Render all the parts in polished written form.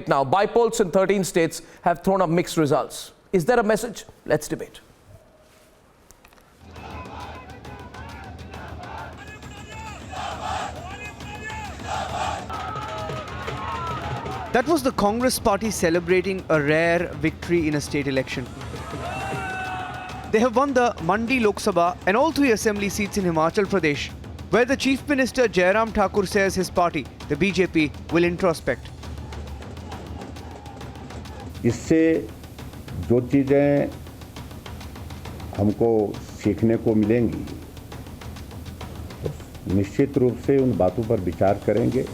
Now, bypolls in 13 states have thrown up mixed results. Is there a message? Let's debate. That was the Congress party celebrating a rare victory in a state election. They have won the Mandi Lok Sabha and all 3 assembly seats in Himachal Pradesh, where the Chief Minister Jairam Thakur says his party, the BJP, will introspect. इससे जो चीज़ें हमको सीखने को मिलेंगी तो निश्चित रूप से उन बातों पर विचार करेंगे.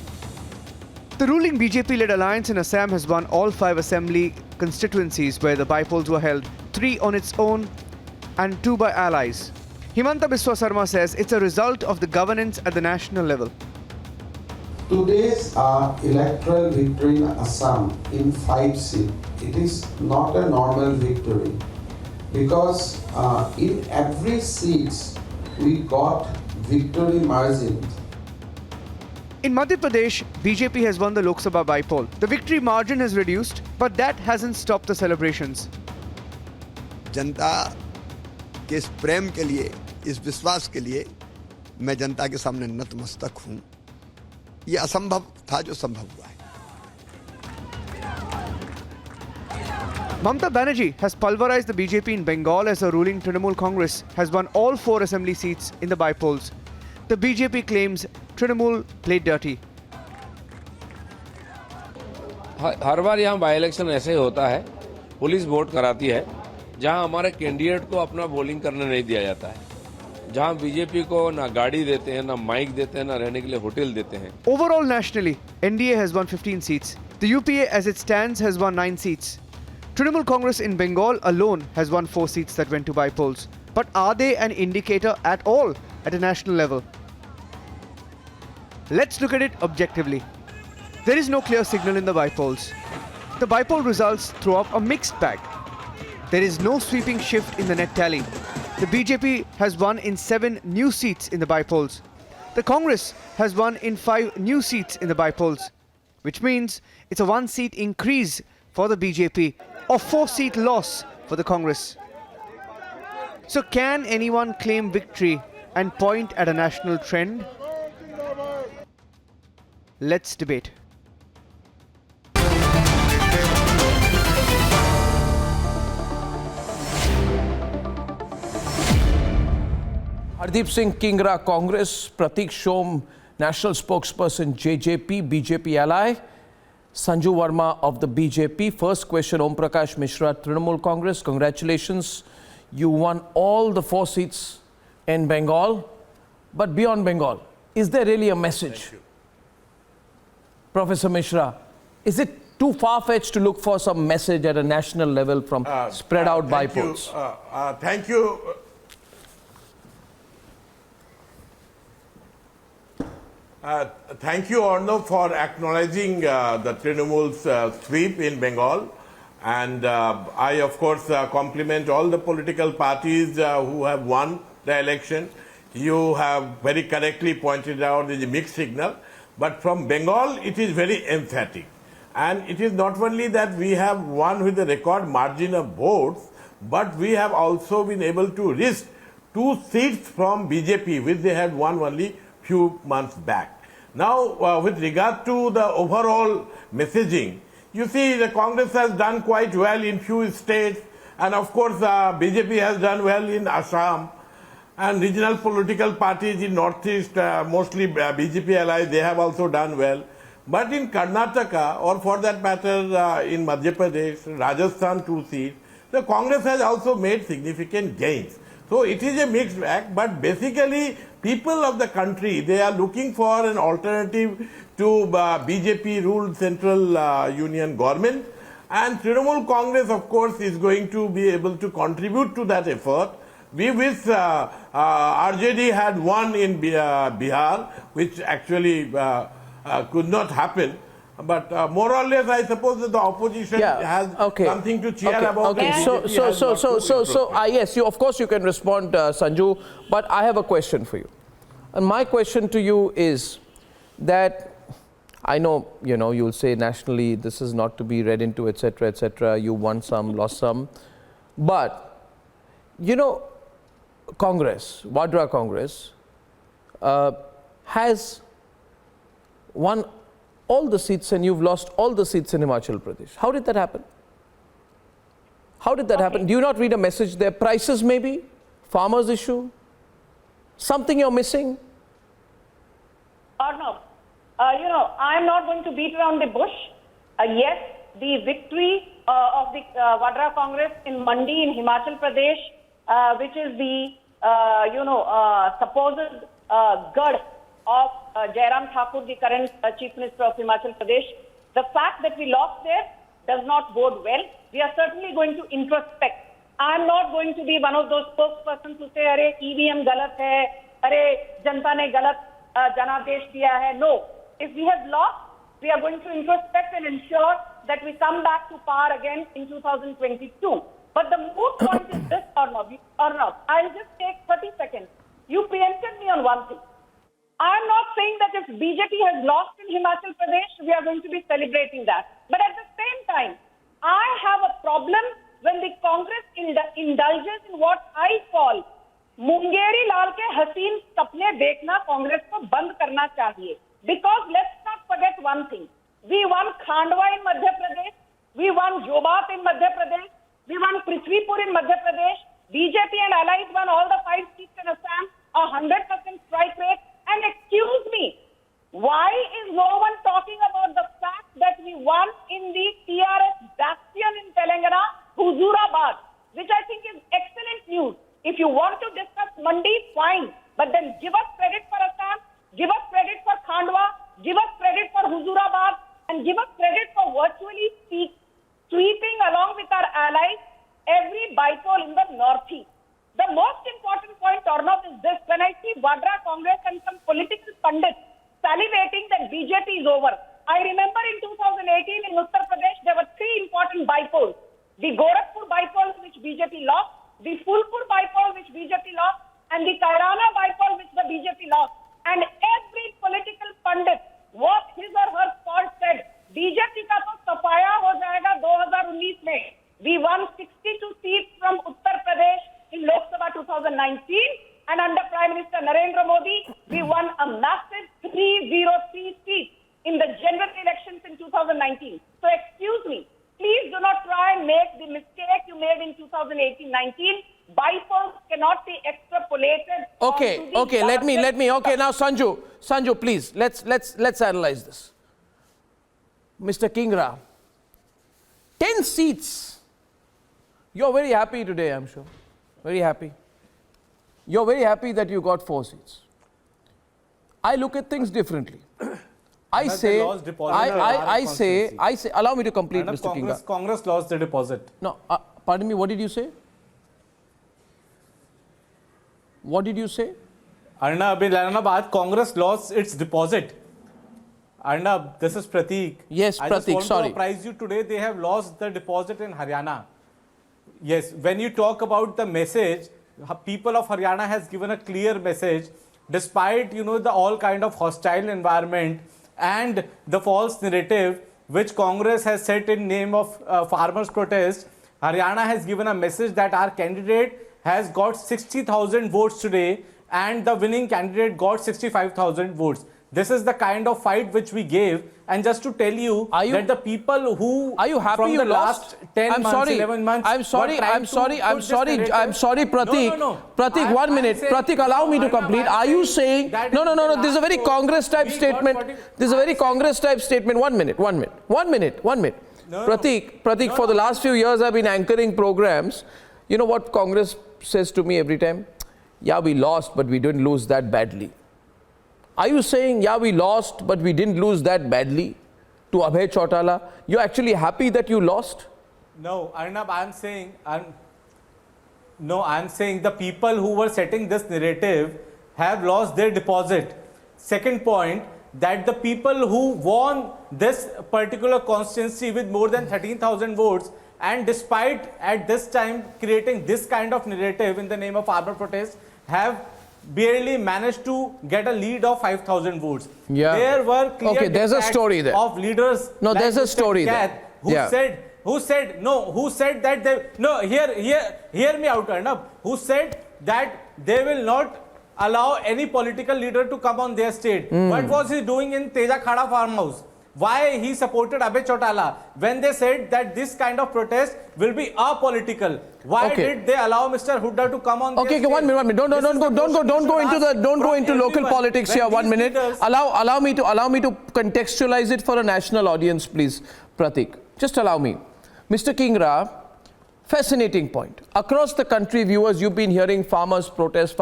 The ruling BJP-led alliance in Assam has won all 5 assembly constituencies where the bypolls were held, 3 on its own and 2 by allies. Himanta Biswa Sarma says it's a result of the governance at the national level. Today's electoral victory in Assam in 5 seats, it is not a normal victory because in every seat we got victory margin. In Madhya Pradesh, BJP has won the Lok Sabha bypoll. The victory margin has reduced, but that hasn't stopped the celebrations. जनता के इस प्रेम के लिए, इस विश्वास के लिए मैं जनता के सामने नतमस्तक हूं. ये असंभव था जो संभव हुआ है. Mamata Banerjee has pulverized the BJP in Bengal as the ruling Trinamool Congress has won all 4 assembly seats in the bypolls. The BJP claims Trinamool played dirty. हर बार यहाँ बाई इलेक्शन ऐसे ही होता है. पुलिस वोट कराती है जहाँ हमारे candidate को अपना बोलिंग करने नहीं दिया जाता है, जहाँ बीजेपी को ना गाड़ी देते हैं, ना माइक देते हैं, ना रहने के लिए होटल देते हैं. Overall nationally, NDA has won 15 seats. The UPA as it stands has won 9 seats. Trinamool Congress in Bengal alone has won 4 seats that went to bypolls. But are they an indicator at all at a national level? Let's look at it objectively. There is no clear signal in the bypolls. The bypoll results throw up a mixed bag. There is no sweeping shift in the net tally. The BJP has won in 7 new seats in the bypolls. The Congress has won in 5 new seats in the bypolls, which means it's a 1-seat increase for the BJP or 4-seat loss for the Congress. So can anyone claim victory and point at a national trend? Let's debate. Hardeep Singh Kingra, Congress. Pratik Shom, National Spokesperson, JJP, BJP ally. Sanju Verma of the BJP. First question, Om Prakash Mishra, Trinamool Congress. Congratulations. You won all the 4 seats in Bengal. But beyond Bengal, is there really a message? Thank you. Professor Mishra, is it too far-fetched to look for some message at a national level from spread out bypolls? Thank you. Thank you, Arnav, for acknowledging the Trinamool's sweep in Bengal. And I, of course, compliment all the political parties who have won the election. You have very correctly pointed out the mixed signal. But from Bengal, it is very emphatic. And it is not only that we have won with a record margin of votes, but we have also been able to wrest 2 seats from BJP, which they had won only few months back. Now, with regard to the overall messaging, you see the Congress has done quite well in few states, and of course BJP has done well in Assam, and regional political parties in Northeast, mostly BJP allies, they have also done well. But in Karnataka, or for that matter in Madhya Pradesh, Rajasthan 2 seats, the Congress has also made significant gains. So it is a mixed bag, but basically people of the country, they are looking for an alternative to BJP-ruled central union government. And Trinamool Congress, of course, is going to be able to contribute to that effort. We wish RJD had won in Bihar, which actually could not happen. But more or less, I suppose that the opposition has something to cheer about. Yes, you, of course you can respond, Sanju, but I have a question for you. And my question to you is that I know, you'll say nationally this is not to be read into, etc., etc. You won some, lost some. But, Congress, Vadra Congress, has won all the seats and you've lost all the seats in Himachal Pradesh. How did that happen? How did that happen? Do you not read a message there? Prices maybe? Farmers issue? Something you're missing? Or no? I'm not going to beat around the bush. Yes, the victory of the Vadra Congress in Mandi in Himachal Pradesh, which is the, supposed gad of Jairam Thakur, the current Chief Minister of Himachal Pradesh. The fact that we lost there does not bode well. We are certainly going to introspect. I am not going to be one of those spokespersons who say, "Arey, EVM galat hai, arey, janta ne galat janadesh diya hai." No. If we have lost, we are going to introspect and ensure that we come back to power again in 2022. But the moot point is this or not. I'll just take 30 seconds. You preempted me on one thing. I'm not saying that if BJP has lost in Himachal Pradesh, we are going to be celebrating that. But at the same time, I have a problem when the Congress indulges in what I call Mungeri Lal ke haseen sapne dekhna Congress ko band karna chahiye. Because let's not forget one thing. We won Khandwa in Madhya Pradesh. We won Jobat in Madhya Pradesh. We won Prithvipur in Madhya Pradesh. BJP and allies won all the 5 seats in Assam, 100% strike rate. And excuse me, why is no one talking about the fact that we won in the TRS bastion in Telangana, Huzurabad, which I think is excellent news. If you want to discuss Mandi, fine. But then give us credit for Assam, give us credit for Khandwa, give us credit for Huzurabad, and give us credit for virtually sweeping along with our allies every bypoll in the northeast. The most important point, Arnav, is this. When I see Vadra Congress and some political pundits salivating that BJP is over, I remember in 2018 in Uttar Pradesh, there were 3 important bypolls. The Gorakhpur bypoll, which BJP lost, the Phulpur bypoll, which BJP lost, and the Kairana bypoll, which the BJP lost. And every political pundit, what his or her fault said, BJP ka to safaya ho jayega 2019 mein. We won 62 seats from Uttar Pradesh in Lok Sabha 2019, and under Prime Minister Narendra Modi, we won a massive 303 seats in the general elections in 2019. So excuse me, please do not try and make the mistake you made in 2018-19. Bypolls cannot be extrapolated. Okay, let me. Okay, now Sanju, please, let's analyze this. Mr. Kingra, 10 seats. You're very happy today, I'm sure. Very happy. You're very happy that you got 4 seats. I look at things differently. I say, allow me to complete, Mr. Kingra. Congress lost the deposit. No, pardon me, what did you say? What did you say? Arnab, Congress lost its deposit. Arnab, this is Pratik. Yes, Pratik, I just want sorry. to apprise you today, they have lost the deposit in Haryana. Yes, when you talk about the message, people of Haryana has given a clear message, despite, the all kind of hostile environment and the false narrative which Congress has set in name of farmers' protest. Haryana has given a message that our candidate has got 60,000 votes today and the winning candidate got 65,000 votes. This is the kind of fight which we gave. And just to tell you, that the people who are you happy from you the lost? last 10 months, 11 months. I'm sorry, Pratik. No. Pratik, 1 minute. Pratik, allow me to complete. Are you saying... No. This is a very Congress type statement. This is a very Congress type statement. 1 minute. Pratik, for the last few years I've been anchoring programs. You know what Congress says to me every time? Yeah, we lost, but we didn't lose that badly. Are you saying, yeah, we lost, but we didn't lose that badly to Abhay Chautala? You're actually happy that you lost? No, Arnab, I'm saying the people who were setting this narrative have lost their deposit. Second point, that the people who won this particular constituency with more than 13,000 votes, and despite at this time creating this kind of narrative in the name of farmer protest, have barely managed to get a lead of 5,000 votes. Yeah. There were clear Okay, there's a dictats story there. of leaders. No, like there's a Mr. story there. Kath, who Yeah. said that they, no, hear me out, Arnab, who said that they will not allow any political leader to come on their state. What was he doing in Teja Khada farmhouse? Why he supported Abhay Chautala when they said that this kind of protest will be apolitical? Why Okay. did they allow Mr. Hooda to come on? Okay, their one stage? minute. Don't go into local politics here. 1 minute. Allow me to contextualize it for a national audience, please, Pratik. Just allow me. Mr. Kingra, fascinating point. Across the country, viewers, you've been hearing farmers protest,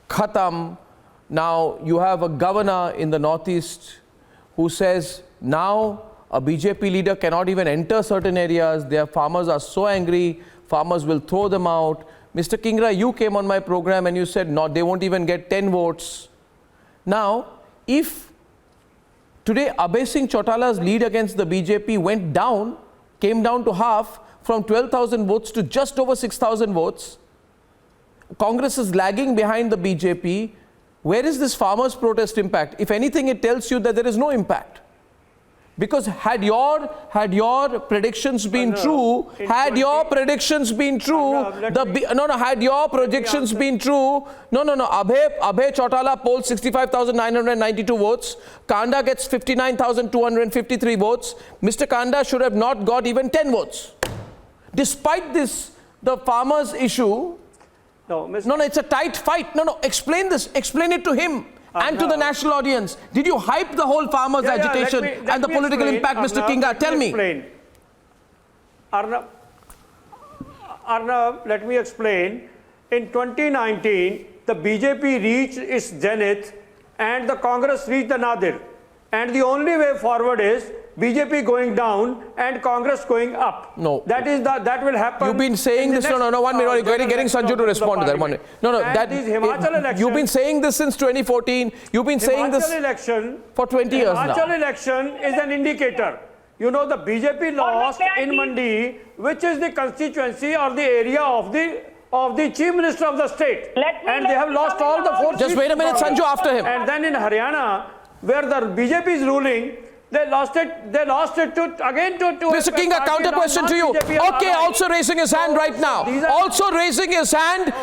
khatam. Now you have a governor in the northeast who says now a BJP leader cannot even enter certain areas. Their farmers are so angry, farmers will throw them out. Mr. Kingra, you came on my program and you said no, they won't even get 10 votes. Now, if today Abhay Singh Chautala's lead against the BJP came down to half, from 12,000 votes to just over 6,000 votes, Congress is lagging behind the BJP. Where is this farmers' protest impact? If anything, it tells you that there is no impact. Because had your predictions been true, had your projections been true, Abhay Chautala polls 65,992 votes, Kanda gets 59,253 votes, Mr. Kanda should have not got even 10 votes. Despite this, the farmers' issue, no, it's a tight fight. No, explain this. Explain it to him and to the national audience. Did you hype the whole farmers' agitation and the political impact, Mr. Kinga? Tell me. Arnab, let me explain. In 2019, the BJP reached its zenith and the Congress reached the nadir. And the only way forward is BJP going down and Congress going up. No. That will happen. You've been saying this. No, 1 minute. Getting Sanju to respond to that. 1 minute. You've been saying this since 2014. You've been saying this for 20 years now. Himachal election is an indicator. You know, the BJP lost in Mandi, which is the constituency or the area of the Chief Minister of the state. And they have lost all the 4 seats. Just wait a minute, Sanju, after him. And then in Haryana, where the BJP is ruling, they lost it to Mr. Kinga, counter question to you. Okay, also raising his hand right now. Also raising his hand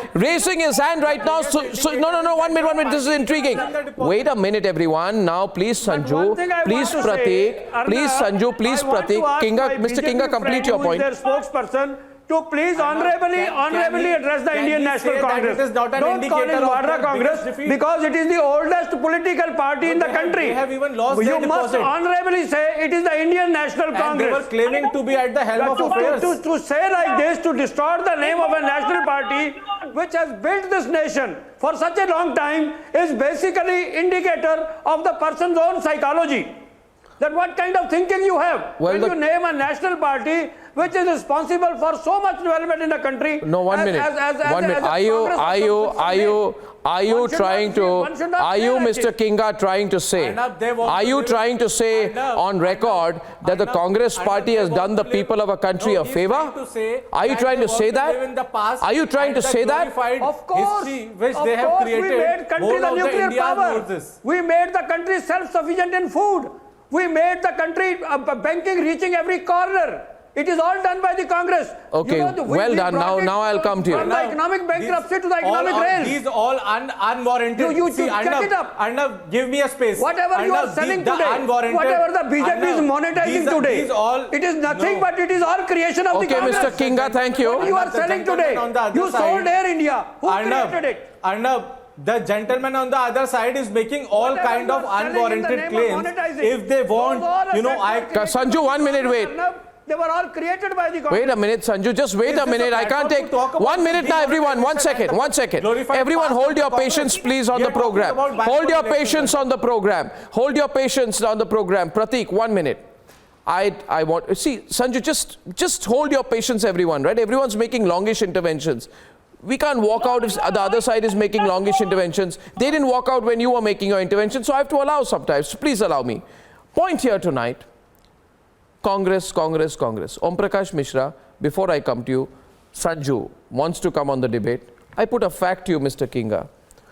right now. So no, 1 minute. This is intriguing. Wait a minute, everyone. Now, please, Sanju, please, Pratik, please, Sanju, please, Pratik. Kinga, Mr. Kinga, complete your point. Their spokesperson to please honorably address the Indian National Congress. Don't call it Vadra Congress because it is the oldest political party in the country. They have even lost You their must deposit. honorably say it is the Indian National And Congress. they were claiming to be at the helm of affairs. To say like this, to distort the name of a national party which has built this nation for such a long time is basically indicator of the person's own psychology. That what kind of thinking you have when you name a national party which is responsible for so much development in the country. No, 1 minute. 1 minute. Are you trying to? Are you, Mr. Kinga, trying to say? Are you trying to say on record that the Congress party has done the people of a country a favor? Are you trying to say that? Are you trying to say that? Of course, which they have created. We made country the nuclear power. This. We made the country self-sufficient in food. We made the country banking reaching every corner. It is all done by the Congress. Okay, well done. Now I'll come to you. From the economic bankruptcy to the economic rails. These all unwarranted. You check it up. Arnab, give me a space. Whatever you are selling today, whatever the BJP is monetizing today, it is nothing but it is all creation of the Congress. Okay, Mr. Kinga, thank you. What you are selling today, you sold Air India. Who created it? Arnab, the gentleman on the other side is making all kind of unwarranted claims. If they want, Sanju, 1 minute, wait. They were all created by the Congress. Wait a minute, Sanju, just wait a minute. I can't take 1 minute now, everyone. 1 second. Everyone, hold your patience, please, on the program. Hold your patience on the program. Hold your patience on the program. Pratik, 1 minute. I want, see, Sanju, just hold your patience, everyone, right? Everyone's making longish interventions. We can't walk out if the other side is making longish interventions. They didn't walk out when you were making your intervention, so I have to allow sometimes. Please allow me. Point here tonight. Congress. Om Prakash Mishra, before I come to you, Sanju wants to come on the debate. I put a fact to you, Mr. Kinga.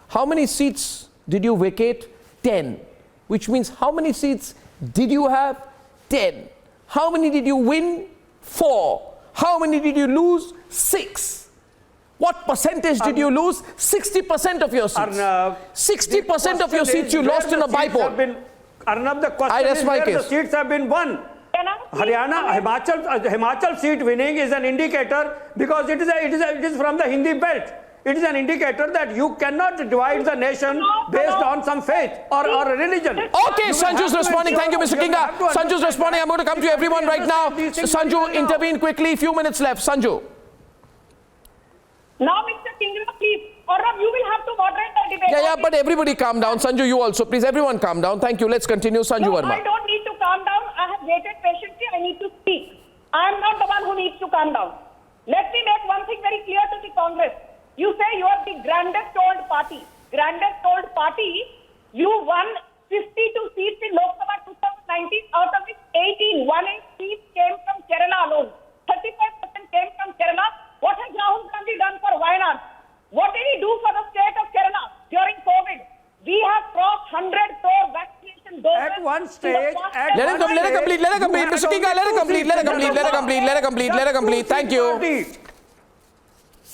How many seats did you vacate? 10. Which means how many seats did you have? 10. How many did you win? 4. How many did you lose? 6. What percentage did you lose? 60% of your seats. 60% of your seats you lost in a bipole. Arnab, the question I rest is my where the case. seats have been won. Haryana, Himachal seat winning is an indicator because it is from the Hindi belt. It is an indicator that you cannot divide the nation based on some faith or religion. Okay, Sanju's responding. Thank you, Mr. Kinga. Sanju's responding. I'm going to come to everyone right now. Sanju, intervene quickly. Few minutes left. Sanju. Now, Mr. Kingra, please, or you will have to moderate the debate. Yeah, but everybody calm down. Sanju, you also. Please, everyone calm down. Thank you. Let's continue. Sanju No, Verma. I don't need to calm down. I have waited patiently. I need to speak. I am not the one who needs to calm down. Let me make one thing very clear to the Congress. You say you are the grandest old party. Grandest old party, you won 52 seats in Lok Sabha 2019, out of which 18 seats came from Kerala alone. 35% came from Kerala. What has Rahul Gandhi done for Wayanad? What did he do for the state of Kerala during COVID? We have crossed 100 crore vaccination doses. At one stage, Let him complete. Mr. Kinga, let him complete. Thank you.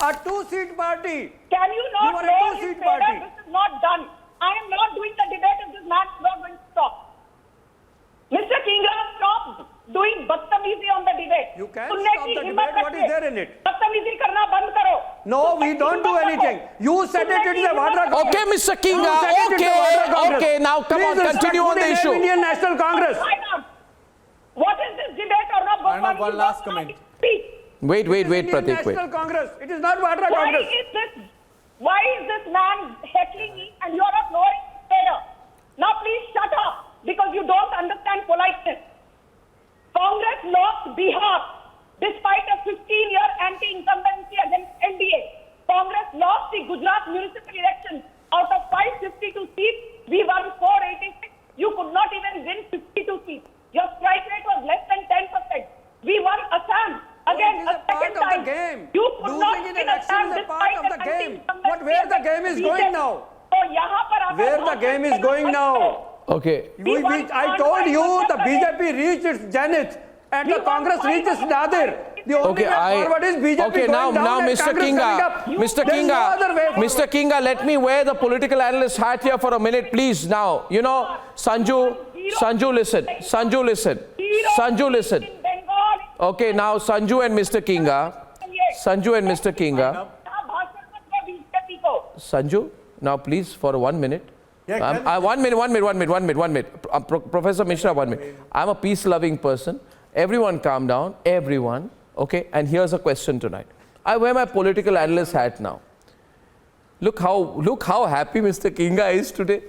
A two-seat party. Can you You not are a know two-seat his party. favor? This is not done. I am not doing the debate if this man is not going to stop. Mr. Kingra, stop doing badtamizi on the debate. You can सुनने stop की the हिम्मत debate. What is रखिए। there in it? बदतमीजी करना बंद करो। No, we don't do anything. You said it is a Vadra Congress. Okay, Mr. Kinga. You said it is a Vadra Congress. Okay. Now, come on. Please Continue on the respect issue. Indian National Congress. Why not? What is this debate or not? Arnab, one last comment. Speak. Wait, Indian Pratik. Wait. National Congress. It is not Vadra Congress. Why is this man heckling me and you are not knowing better? Now please shut up because you don't understand politeness. Congress lost Bihar despite a 15-year anti-incumbency against NDA. Congress lost the Gujarat municipal elections. Out of 552 seats, we won 486. You could not even win 52 seats. Your strike rate was less than 10%. We won Assam. Again, It is a second part of time. the game. You could not Losing in win election Assam is a part despite of the an game. anti-incumbency Where the game is against going BJP. now? So, यहाँ पर अगर Where the game is going now? Okay. I told you the BJP reached its zenith and the Congress reached its nadir. The only way forward is BJP Okay, now, going down and Mr. Congress Kinga, coming up. Mr. There is no other way Kinga, forward. Mr. Kinga, let me wear the political analyst hat here for a minute, please. Now, you know, Sanju, listen. in Bengal, Okay, now Sanju and Mr. Kinga. यहाँ भाषण मत दो BJP को। Sanju, now please for 1 minute. 1 minute. Professor Mishra, 1 minute. I'm a peace-loving person. Everyone calm down, everyone. Okay, and here's a question tonight. I wear my political analyst hat now. Look how happy Mr. Kinga is today.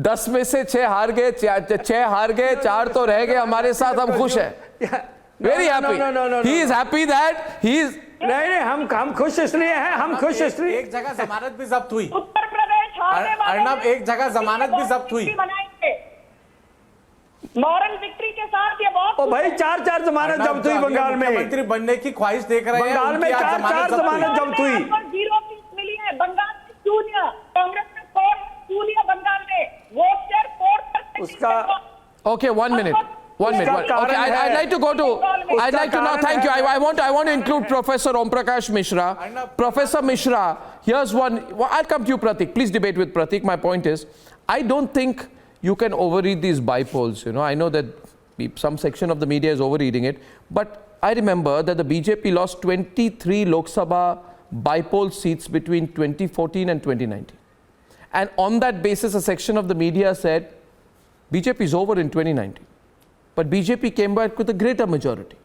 10 में से 6 हार गए, 6 हार गए, 4 तो रह गए हमारे साथ, हम खुश हैं. Very happy. No. He is happy that he is. नहीं हम खुश इसलिए हैं, हम खुश इसलिए एक जगह जमानत भी जब्त हुई. उत्तर प्रदेश हारने वाले अर्नब, हैं। एक जगह जमानत भी जब्त हुई. मॉरल विक्ट्री के साथ ये बहुत ओ भाई 4 जमानत जब्त हुई बंगाल में. मुख्यमंत्री बनने की ख्वाहिश देख रहे हैं. बंगाल में उनकी आज 4 जमानत जब्त हुई. 0 सीट मिली है बंगाल में, शून्य। कांग्रेस में 4 शून्य बंगाल में, वोट शेयर 4%। उसका Okay, 1 minute. Okay, I'd like to go to. I'd like to now. Thank you. I want to include Professor Om Prakash Mishra. Professor Mishra, here's one. I'll come to you, Pratik. Please debate with Pratik. My point is, I don't think you can overread these bipolls. You know, I know that some section of the media is overreading it, but I remember that the BJP lost 23 Lok Sabha bipole seats between 2014 and 2019, and on that basis, a section of the media said BJP is over in 2019. But BJP came back with a greater majority,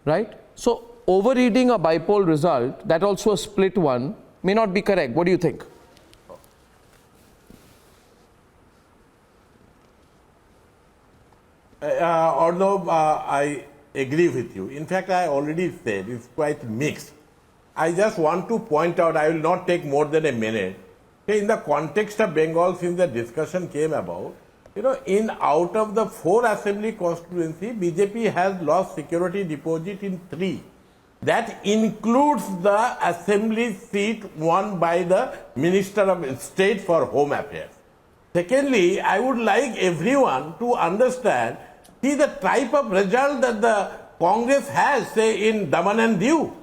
right? So overreading a bipole result, that also a split one, may not be correct. What do you think? Although I agree with you. In fact, I already said it's quite mixed. I just want to point out, I will not take more than a minute. In the context of Bengal, since the discussion came about, you know, out of the 4 assembly constituency, BJP has lost security deposit in 3. That includes the assembly seat won by the Minister of State for Home Affairs. Secondly, I would like everyone to understand, see the type of result that the Congress has, say, in Daman and Diu.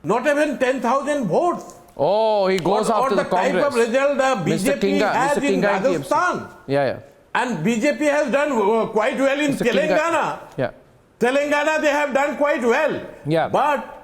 Not even 10,000 votes. Oh, he goes after the Congress. Or the type of result the BJP has in Rajasthan. Yeah. And BJP has done quite well in Telangana. Yeah. Telangana, they have done quite well. Yeah. But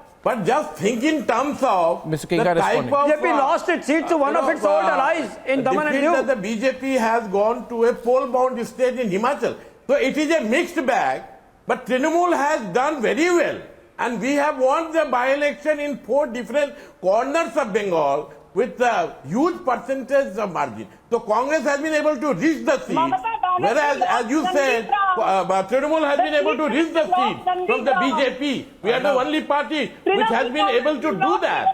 just think in terms of Mr. the Kinga type responding. of... BJP lost its seat to one of its old allies in Daman and defeat Diu. that the BJP has gone to a poll-bound state in Himachal. So it is a mixed bag, but Trinamool has done very well. And we have won the by-election in 4 different corners of Bengal with a huge percentage of margin. So Congress has been able to reach the seat, whereas, as you said, Trinamool has been able to reach the seat from the BJP. We are the only party which has been able to do that.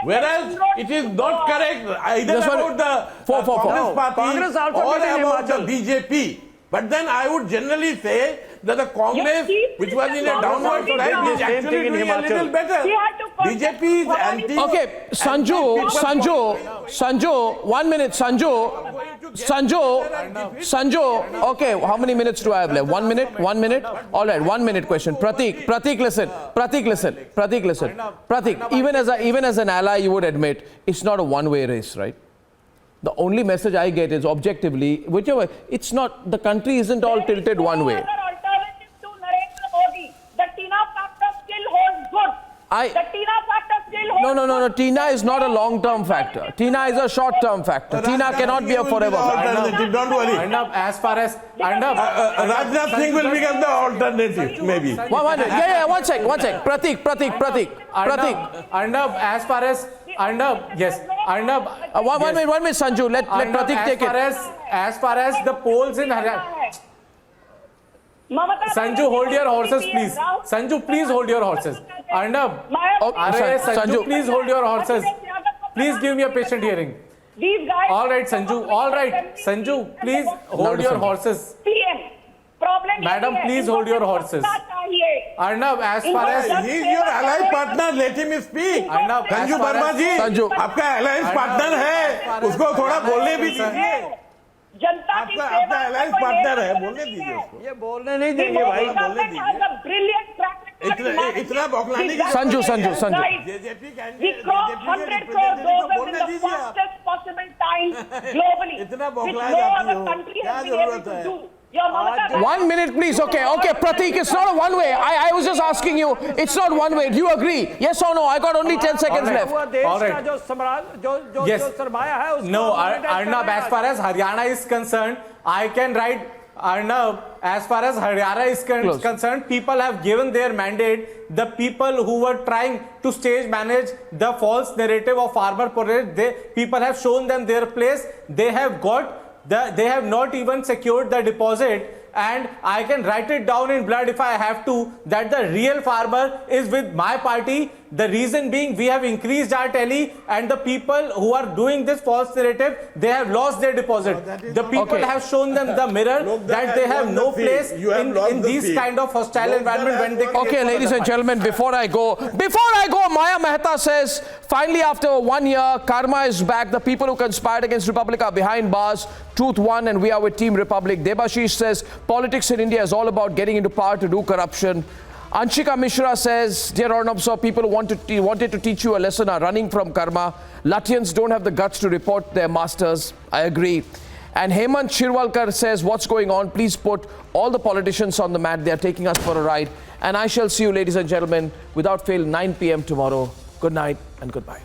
Whereas it is not correct either about the Congress party Congress also or did in about the Himachal. BJP. But then I would generally say that the Congress, which was in a downward slide, is actually doing a little better. BJP is anti... Okay, Sanju, 1 minute, Sanju, okay, how many minutes do I have left? 1 minute? All right, 1 minute question. Pratik, listen. Pratik, even as an ally, you would admit, it's not a one-way race, right? The only message I get is objectively, whichever, it's not, the country isn't all tilted one way. Alternative to Narendra Modi. The Tina factor still holds good. The Tina factor still holds No. Tina is not a long-term factor. Tina is a short-term factor. Tina cannot be a forever factor. Don't worry. As far as Rajnath Singh will become the alternative, maybe. One sec. Pratik. as far as yes, One minute, Sanju. Let Pratik take it. As far as the polls in Haryana. Sanju, hold your horses, please. Sanju, please hold your horses. Sanju, please hold your horses. Please give me a patient hearing. All right, Sanju. All right, Sanju, please hold your horses. Madam, please hold your horses. Arnab, as far as He is your ally partner, let him speak. Sanju Verma ji, आपका alliance partner है, उसको थोड़ा बोलने भी दीजिए. जनता की आपका alliance partner है, बोलने दीजिए उसको. ये बोलने नहीं देंगे भाई. बोलने दीजिए. इतना बौखलाने की Sanju. We crossed 100 crore doses in the fastest possible time globally, इतना which बौखलाए no जाती other हो. country क्या has been able जरूरत to है? do. Your Mamata 1 minute, please. Okay, Pratik, it's not a one way. I was just asking you, it's not one way. Do you agree? Yes or no? I got only 10 seconds left. हुआ देश All right. का जो Yes. सरमाया है उसको No, monetize Arnab, करना as है. far as Haryana is concerned, I can write, Arnab, as far as Haryana is Close. concerned, people have given their mandate. The people who were trying to stage manage the false narrative of farmer parade, people have shown them their place. They have not even secured the deposit. And I can write it down in blood if I have to, that the real farmer is with my party. The reason being, we have increased our tally, and the people who are doing this false narrative, they have lost their deposit. The people have shown them the mirror that they have no place in these kind of hostile environment when they... Okay, ladies and gentlemen, before I go, Maya Mehta says, finally after 1 year, karma is back. The people who conspired against Republic are behind bars. Truth won and we are with Team Republic. Debashish says, politics in India is all about getting into power to do corruption. Anshika Mishra says, dear Arnab Sir, people who wanted to teach you a lesson are running from karma. Lutyens don't have the guts to report their masters. I agree. And Hemant Shirwalkar says, what's going on? Please put all the politicians on the mat. They are taking us for a ride. And I shall see you, ladies and gentlemen, without fail, 9 p.m. tomorrow. Good night and goodbye.